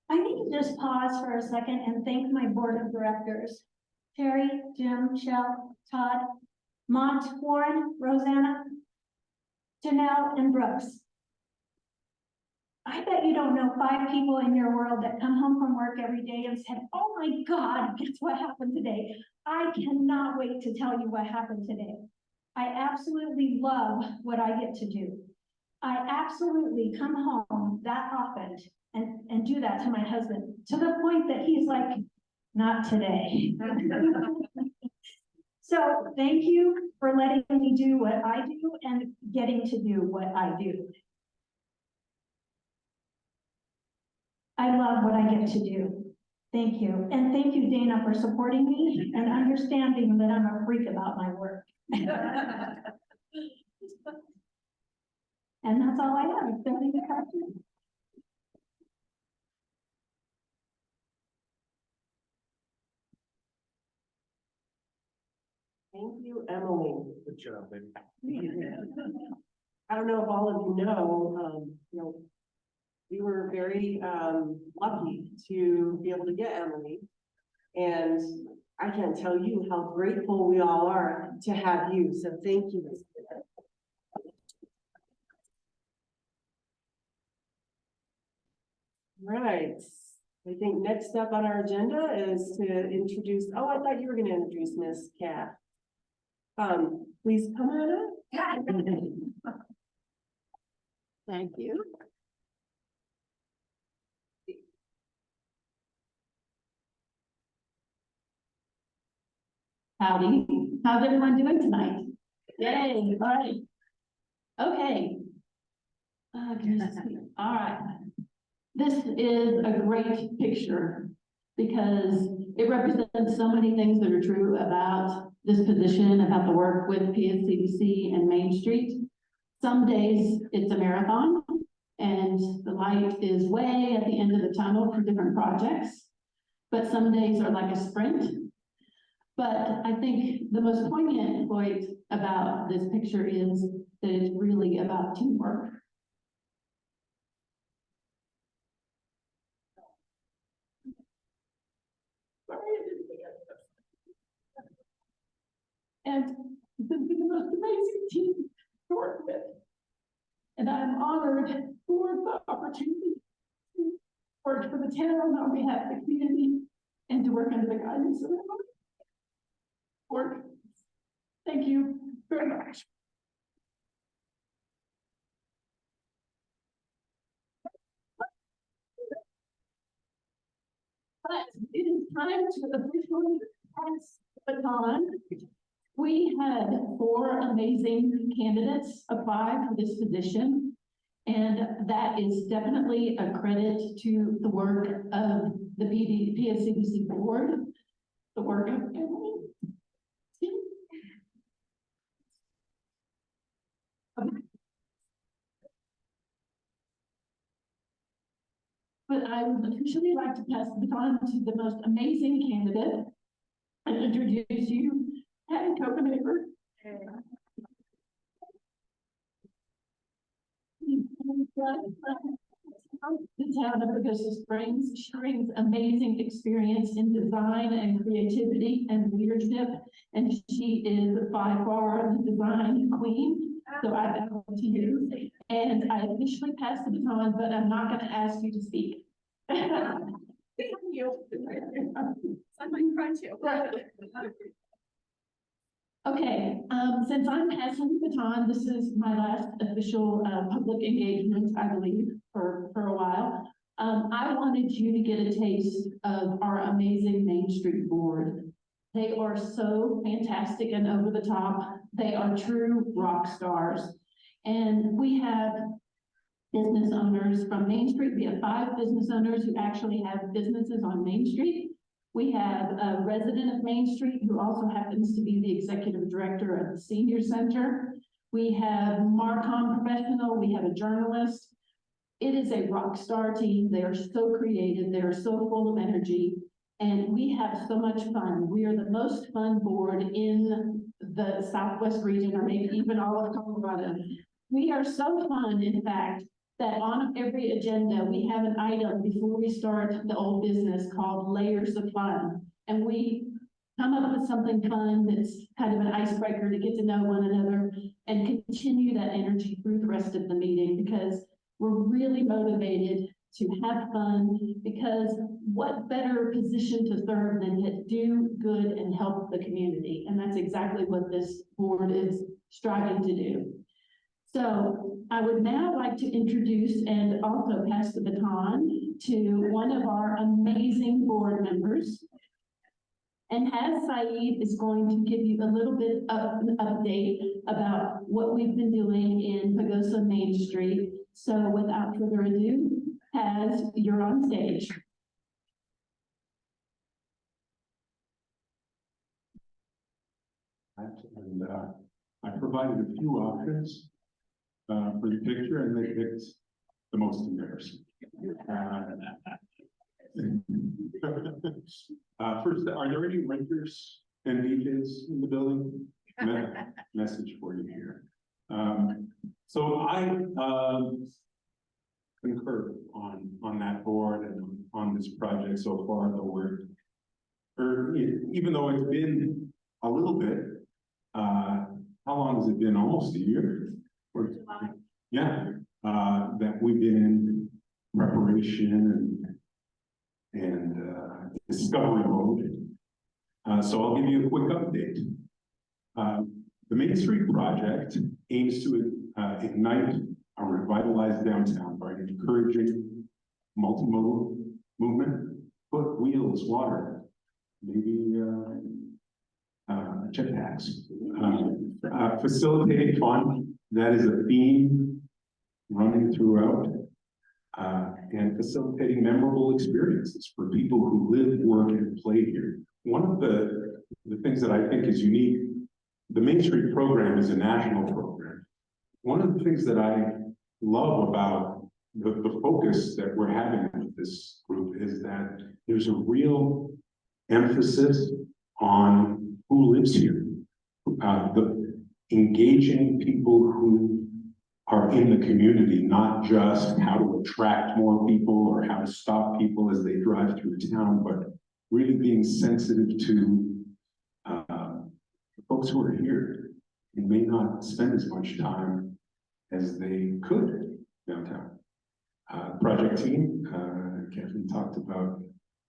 I need to just pause for a second and thank my board of directors. Terry, Jim, Michelle, Todd, Mont, Warren, Rosanna, Janelle, and Brooks. I bet you don't know 5 people in your world that come home from work every day and said, oh my God, guess what happened today? I cannot wait to tell you what happened today. I absolutely love what I get to do. I absolutely come home that often and do that to my husband, to the point that he's like, not today. So thank you for letting me do what I do and getting to do what I do. I love what I get to do. Thank you. And thank you, Dana, for supporting me and understanding that I'm a freak about my work. And that's all I have. Is there any questions? Thank you, Emily. Good job, baby. I don't know if all of you know, we were very, lucky to be able to get Emily. And I can't tell you how grateful we all are to have you, so thank you. Right, I think next up on our agenda is to introduce, oh, I thought you were gonna introduce Miss Kat. Please come on up. Thank you. Howdy, how's everyone doing tonight? Yay, all right. Okay. All right. This is a great picture because it represents so many things that are true about this position, about the work with PSCDC and Main Street. Some days it's a marathon and the light is way at the end of the tunnel for different projects, but some days are like a sprint. But I think the most poignant point about this picture is that it's really about teamwork. And it's been the most amazing team to work with. And I'm honored for the opportunity to work for the town on behalf of the community and to work under the guidance of the board. Thank you very much. But it is time to officially pass the baton. We had 4 amazing candidates apply for this position, and that is definitely a credit to the work of the PSCDC board, the work of Emily. But I would officially like to pass the baton to the most amazing candidate and introduce you, Patty Copenhaver. The town of Pagosa Springs. She brings amazing experience in design and creativity and leadership, and she is by far the design queen. So I bow to you, and I officially pass the baton, but I'm not going to ask you to speak. Thank you. I might cry too. Okay, since I'm passing the baton, this is my last official public engagement, I believe, for a while. I wanted you to get a taste of our amazing Main Street board. They are so fantastic and over the top. They are true rock stars. And we have business owners from Main Street. We have 5 business owners who actually have businesses on Main Street. We have a resident of Main Street who also happens to be the executive director of the senior center. We have Marcom professional, we have a journalist. It is a rock star team. They are so creative, they are so full of energy, and we have so much fun. We are the most fun board in the Southwest region, or maybe even all of Colorado. We are so fun, in fact, that on every agenda, we have an item before we start the old business called Layers of Fun. And we come up with something fun that's kind of an icebreaker to get to know one another and continue that energy through the rest of the meeting, because we're really motivated to have fun, because what better position to serve than to do good and help the community? And that's exactly what this board is striving to do. So I would now like to introduce and also pass the baton to one of our amazing board members. And Haz Saeed is going to give you a little bit of an update about what we've been doing in Pagosa Main Street. So without further ado, Haz, you're on stage. And I provided a few options for the picture, and they picked the most embarrassing. First, are there any renters and DJs in the building? Message for you here. So I concur on that board and on this project so far, though even though it's been a little bit, how long has it been? Almost a year. Yeah, that we've been in preparation and discovery mode. So I'll give you a quick update. The Main Street project aims to ignite a revitalized downtown by encouraging multimodal movement, foot, wheels, water, maybe jetpacks. Facilitating fun, that is a theme running throughout, and facilitating memorable experiences for people who live, work, and play here. One of the things that I think is unique, the Main Street program is a national program. One of the things that I love about the focus that we're having with this group is that there's a real emphasis on who lives here. Engaging people who are in the community, not just how to attract more people or how to stop people as they drive through town, but really being sensitive to folks who are here and may not spend as much time as they could downtown. Project team, Kathleen talked about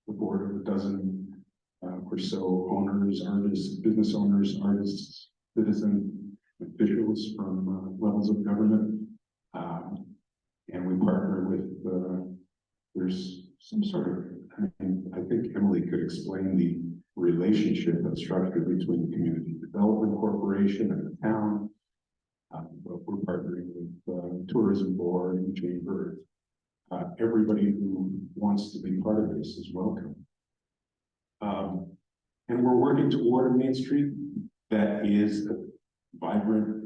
the board of a dozen or so owners, artists, business owners, artists, citizen officials from levels of government. And we partner with, there's some sort of, I think Emily could explain the relationship and structure between the Community Development Corporation and the town. But we're partnering with Tourism Board and Chamber. Everybody who wants to be part of this is welcome. And we're working toward a Main Street that is a vibrant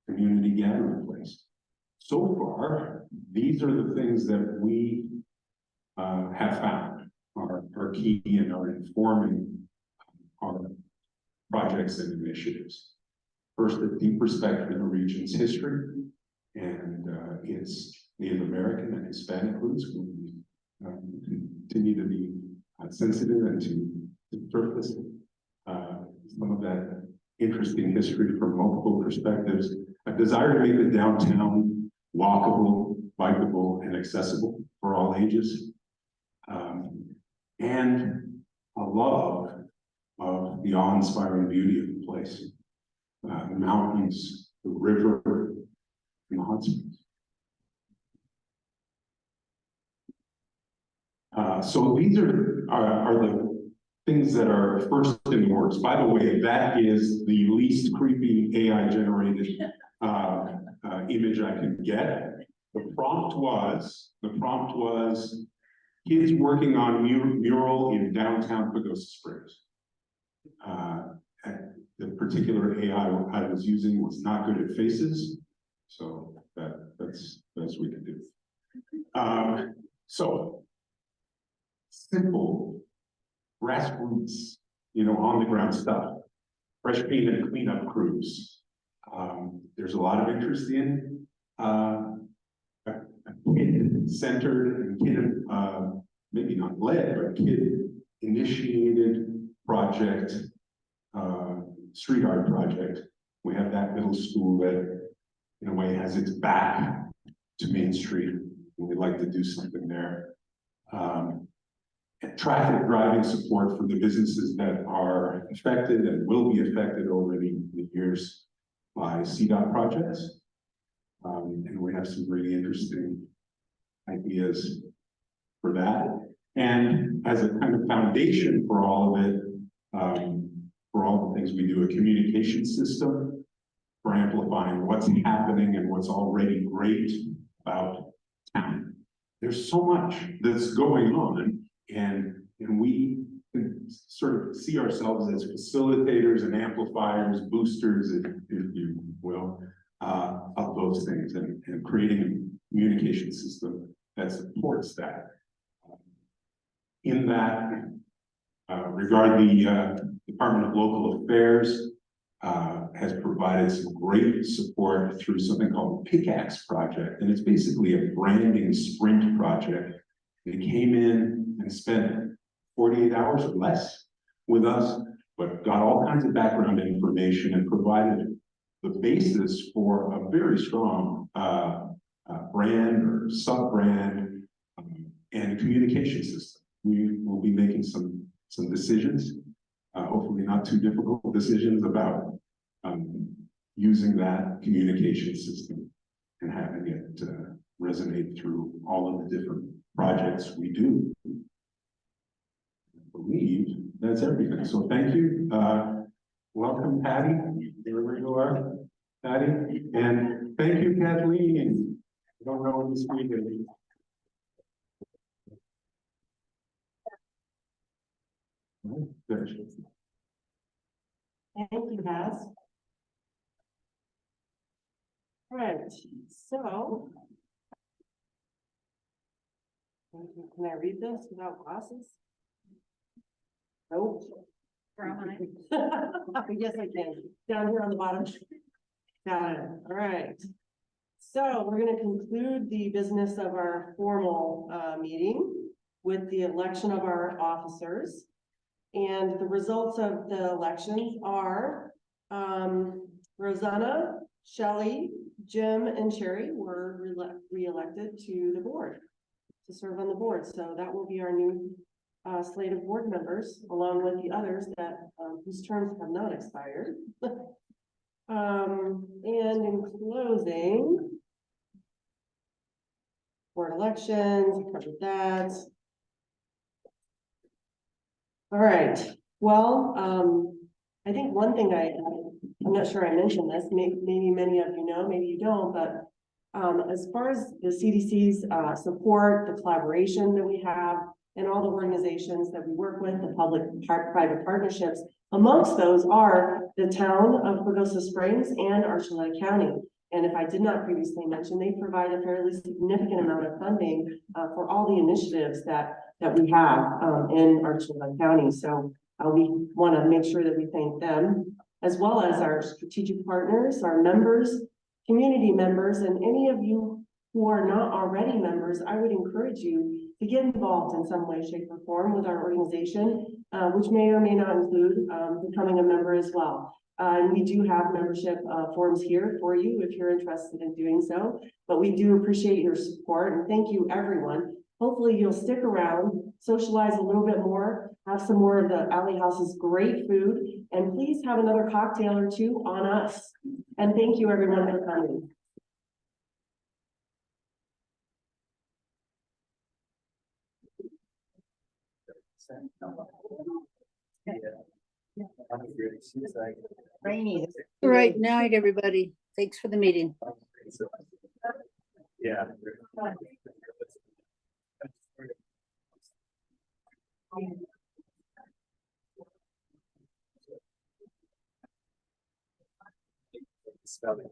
community gathering place. So far, these are the things that we have found are key and are informing our projects and initiatives. First, a deep respect for the region's history and its Native American and Hispanic roots. We continue to be sensitive and to surface some of that interesting history from multiple perspectives. A desire to make the downtown walkable, bikeable, and accessible for all ages. And a love of the awe-inspiring beauty of the place. The mountains, the river, and the hot springs. So these are the things that are first in the works. By the way, that is the least creepy AI generated image I can get. The prompt was kids working on mural in downtown Pagosa Springs. And the particular AI I was using was not good at faces, so that's best we could do. So simple grassroots, on the ground stuff, fresh paint and cleanup crews. There's a lot of interest in a kid-centered and kid, maybe not led, but kid-initiated project, street art project. We have that middle school that, in a way, has its back to Main Street, and we'd like to do something there. And traffic driving support for the businesses that are affected and will be affected over the years by CDOT projects. And we have some really interesting ideas for that. And as a kind of foundation for all of it, for all the things we do, a communication system for amplifying what's happening and what's already great about town. There's so much that's going on, and we can sort of see ourselves as facilitators and amplifiers, boosters, if you will, of those things, and creating a communication system that supports that. In that regard, the Department of Local Affairs has provided some great support through something called the Pickaxe Project, and it's basically a branding sprint project. They came in and spent 48 hours or less with us, but got all kinds of background information and provided the basis for a very strong brand or sub-brand and communication system. We will be making some decisions, hopefully not too difficult decisions, about using that communication system and having it resonate through all of the different projects we do. I believe that's everything. So thank you. Welcome, Patty, wherever you are, Patty. And thank you, Kathleen. I don't know when this week is. Thank you, Baz. All right, so. Can I read this without glasses? Nope. Yes, I can. Down here on the bottom. Got it. All right. So we're going to conclude the business of our formal meeting with the election of our officers. And the results of the elections are Rosanna, Shelley, Jim, and Sherry were re-elected to the board, to serve on the board. So that will be our new slate of board members, along with the others that whose terms have not expired. And in closing, board elections, I covered that. All right, well, I think one thing I'm not sure I mentioned this, maybe many of you know, maybe you don't, but as far as the CDC's support, the collaboration that we have, and all the organizations that we work with, the public-private partnerships, amongst those are the town of Pagosa Springs and Archuleta County. And if I did not previously mention, they provide a fairly significant amount of funding for all the initiatives that we have in Archuleta County. So we want to make sure that we thank them, as well as our strategic partners, our members, community members, and any of you who are not already members. I would encourage you to get involved in some way, shape, or form with our organization, which may or may not include becoming a member as well. And we do have membership forms here for you if you're interested in doing so, but we do appreciate your support, and thank you, everyone. Hopefully you'll stick around, socialize a little bit more, have some more of the Alley House's great food, and please have another cocktail or two on us. And thank you, everyone, for coming. Rainy. All right, night, everybody. Thanks for the meeting. Yeah. Spelling.